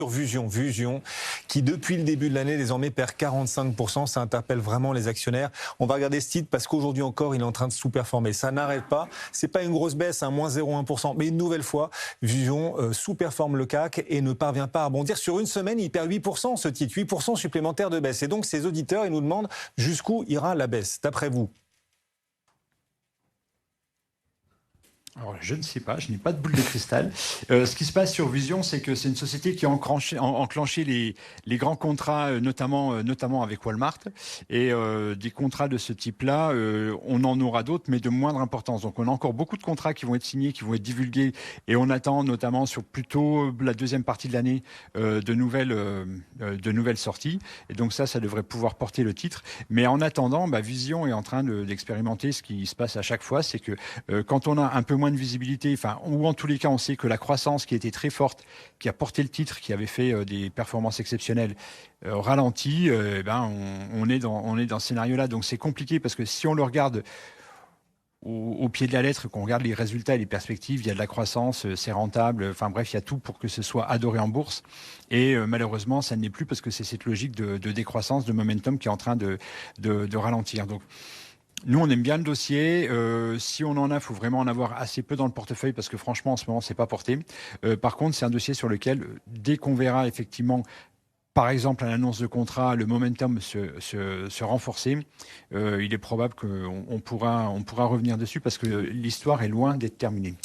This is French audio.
Vusion, qui depuis le début de l'année désormais perd 45%, ça interpelle vraiment les actionnaires. On va regarder ce titre parce qu'aujourd'hui encore il est en train de sous-performer. Ça n'arrête pas, c'est pas une grosse baisse, moins 0,1%, mais une nouvelle fois, Vusion sous-performe le CAC et ne parvient pas à rebondir. Sur une semaine, il perd 8%, ce titre, 8% supplémentaire de baisse. Et donc ces auditeurs, ils nous demandent jusqu'où ira la baisse, d'après vous? Alors, je ne sais pas, je n'ai pas de boule de cristal. Ce qui se passe sur Vision, c'est que c'est une société qui a enclenché les grands contrats, notamment avec Walmart. Et des contrats de ce type-là, on en aura d'autres, mais de moindre importance. Donc, on a encore beaucoup de contrats qui vont être signés, qui vont être divulgués. Et on attend notamment sur plutôt la deuxième partie de l'année de nouvelles sorties. Et donc ça devrait pouvoir porter le titre. Mais en attendant, Vision est en train d'expérimenter ce qui se passe à chaque fois. C'est que quand on a un peu moins de visibilité, ou en tous les cas, on sait que la croissance qui était très forte, qui a porté le titre, qui avait fait des performances exceptionnelles, ralentit, on est dans ce scénario-là. Donc c'est compliqué parce que si on le regarde au pied de la lettre, qu'on regarde les résultats et les perspectives, il y a de la croissance, c'est rentable, enfin bref, il y a tout pour que ce soit adoré en bourse. Et malheureusement, ça ne l'est plus parce que c'est cette logique de décroissance, de momentum qui est en train de ralentir. Donc, nous, on aime bien le dossier. Si on en a, il faut vraiment en avoir assez peu dans le portefeuille parce que franchement, en ce moment, c'est pas porté. Par contre, c'est un dossier sur lequel, dès qu'on verra effectivement, par exemple, à l'annonce de contrat, le momentum se renforcer, il est probable qu'on pourra revenir dessus parce que l'histoire est loin d'être terminée.